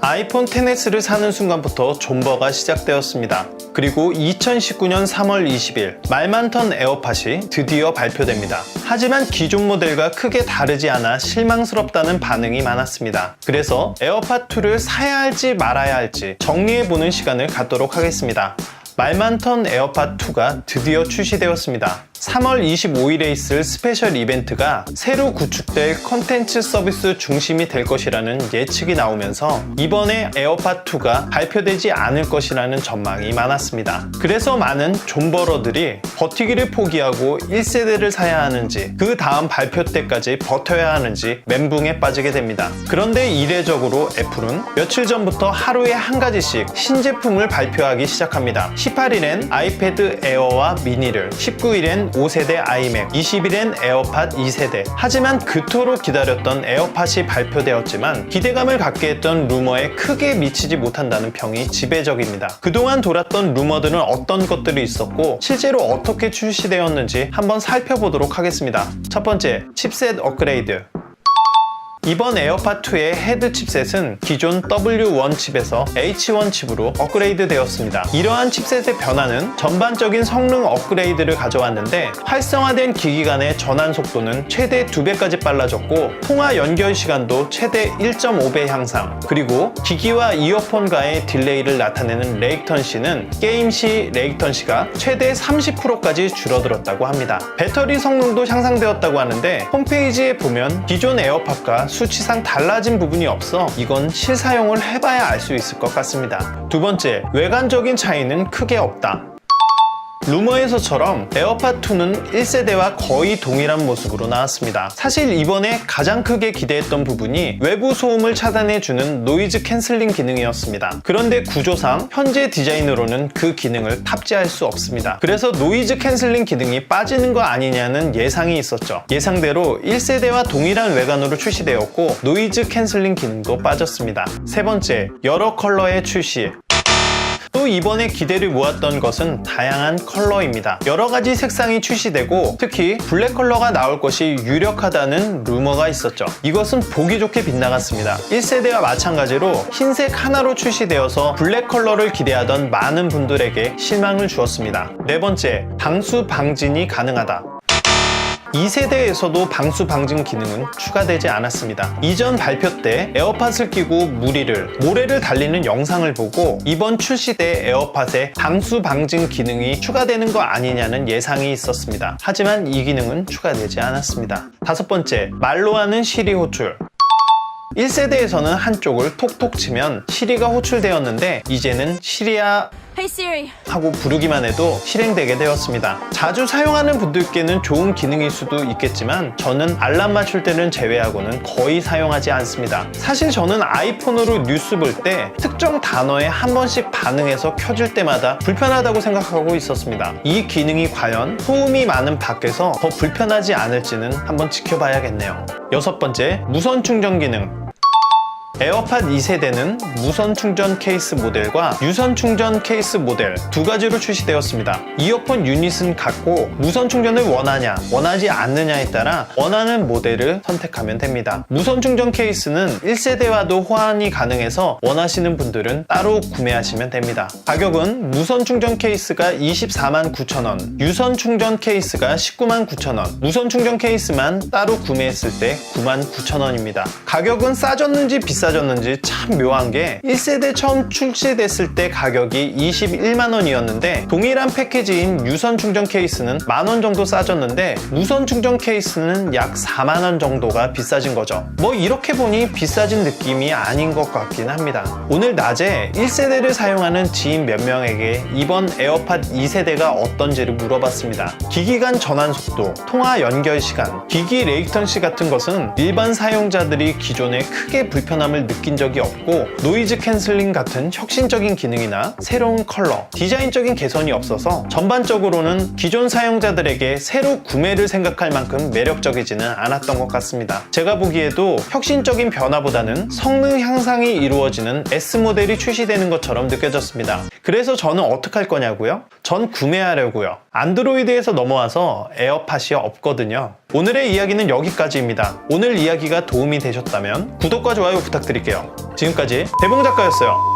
아이폰 XS를 사는 순간부터 존버가 시작되었습니다. 그리고 2019년 3월 20일 말 많던 에어팟이 드디어 발표됩니다. 하지만 기존 모델과 크게 다르지 않아 실망스럽다는 반응이 많았습니다. 그래서 에어팟2를 사야 할지 말아야 할지 정리해보는 시간을 갖도록 하겠습니다. 말 많던 에어팟2가 드디어 출시되었습니다. 3월 25일에 있을 스페셜 이벤트가 새로 구축될 컨텐츠 서비스 중심이 될 것이라는 예측이 나오면서 이번에 에어팟2가 발표되지 않을 것이라는 전망이 많았습니다. 그래서 많은 존버러들이 버티기를 포기하고 1세대를 사야 하는지 그 다음 발표 때까지 버텨야 하는지 멘붕에 빠지게 됩니다. 그런데 이례적으로 애플은 며칠 전부터 하루에 한 가지씩 신제품을 발표하기 시작합니다. 18일엔 아이패드 에어와 미니를, 19일엔 5세대 아이맥, 20일엔 에어팟 2세대. 하지만 그토록 기다렸던 에어팟이 발표되었지만 기대감을 갖게 했던 루머에 크게 미치지 못한다는 평이 지배적입니다. 그동안 돌았던 루머들은 어떤 것들이 있었고 실제로 어떻게 출시되었는지 한번 살펴보도록 하겠습니다. 첫 번째, 칩셋 업그레이드. 이번 에어팟2의 헤드 칩셋은 기존 W1 칩에서 H1 칩으로 업그레이드 되었습니다. 이러한 칩셋의 변화는 전반적인 성능 업그레이드를 가져왔는데 활성화된 기기 간의 전환 속도는 최대 2배까지 빨라졌고 통화 연결 시간도 최대 1.5배 향상, 그리고 기기와 이어폰과의 딜레이를 나타내는 레이턴시는 게임 시 레이턴시가 최대 30%까지 줄어들었다고 합니다. 배터리 성능도 향상되었다고 하는데 홈페이지에 보면 기존 에어팟과 수치상 달라진 부분이 없어 이건 실사용을 해봐야 알 수 있을 것 같습니다. 두 번째, 외관적인 차이는 크게 없다. 루머에서처럼 에어팟2는 1세대와 거의 동일한 모습으로 나왔습니다. 사실 이번에 가장 크게 기대했던 부분이 외부 소음을 차단해주는 노이즈 캔슬링 기능이었습니다. 그런데 구조상 현재 디자인으로는 그 기능을 탑재할 수 없습니다. 그래서 노이즈 캔슬링 기능이 빠지는 거 아니냐는 예상이 있었죠. 예상대로 1세대와 동일한 외관으로 출시되었고 노이즈 캔슬링 기능도 빠졌습니다. 세 번째, 여러 컬러의 출시. 또 이번에 기대를 모았던 것은 다양한 컬러입니다. 여러가지 색상이 출시되고 특히 블랙 컬러가 나올 것이 유력하다는 루머가 있었죠. 이것은 보기 좋게 빗나갔습니다. 1세대와 마찬가지로 흰색 하나로 출시되어서 블랙 컬러를 기대하던 많은 분들에게 실망을 주었습니다. 네 번째, 방수 방진이 가능하다. 2세대에서도 방수 방진 기능은 추가되지 않았습니다. 이전 발표 때 에어팟을 끼고 모래를 달리는 영상을 보고 이번 출시 때 에어팟에 방수 방진 기능이 추가되는 거 아니냐는 예상이 있었습니다. 하지만 이 기능은 추가되지 않았습니다. 다섯 번째, 말로 하는 시리 호출. 1세대에서는 한쪽을 톡톡 치면 시리가 호출되었는데 이제는 시리야 Hey Siri. 하고 부르기만 해도 실행되게 되었습니다. 자주 사용하는 분들께는 좋은 기능일 수도 있겠지만 저는 알람 맞출 때는 제외하고는 거의 사용하지 않습니다. 사실 저는 아이폰으로 뉴스 볼 때 특정 단어에 한 번씩 반응해서 켜질 때마다 불편하다고 생각하고 있었습니다. 이 기능이 과연 소음이 많은 밖에서 더 불편하지 않을지는 한번 지켜봐야겠네요. 여섯 번째, 무선 충전 기능. 에어팟 2세대는 무선 충전 케이스 모델과 유선 충전 케이스 모델 두 가지로 출시되었습니다. 이어폰 유닛은 같고 무선 충전을 원하냐 원하지 않느냐에 따라 원하는 모델을 선택하면 됩니다. 무선 충전 케이스는 1세대와도 호환이 가능해서 원하시는 분들은 따로 구매하시면 됩니다. 가격은 무선 충전 케이스가 249,000원, 유선 충전 케이스가 199,000원, 무선 충전 케이스만 따로 구매했을 때 99,000원입니다. 가격은 싸졌는지 비싸졌는지 참 묘한 게 1세대 처음 출시됐을 때 가격이 21만원이었는데 동일한 패키지인 유선 충전 케이스는 만원 정도 싸졌는데 무선 충전 케이스는 약 4만원 정도가 비싸진 거죠. 뭐 이렇게 보니 비싸진 느낌이 아닌 것 같긴 합니다. 오늘 낮에 1세대를 사용하는 지인 몇 명에게 이번 에어팟 2세대가 어떤지를 물어봤습니다. 기기 간 전환 속도, 통화 연결 시간, 기기 레이턴시 같은 것은 일반 사용자들이 기존에 크게 불편함을 느낀 적이 없고 노이즈 캔슬링 같은 혁신적인 기능이나 새로운 컬러, 디자인적인 개선이 없어서 전반적으로는 기존 사용자들에게 새로 구매를 생각할 만큼 매력적이지는 않았던 것 같습니다. 제가 보기에도 혁신적인 변화보다는 성능 향상이 이루어지는 S모델이 출시되는 것처럼 느껴졌습니다. 그래서 저는 어떻게 할 거냐고요? 전 구매하려고요. 안드로이드에서 넘어와서 에어팟이 없거든요. 오늘의 이야기는 여기까지입니다. 오늘 이야기가 도움이 되셨다면 구독과 좋아요 부탁드릴게요. 지금까지 대봉작가였어요.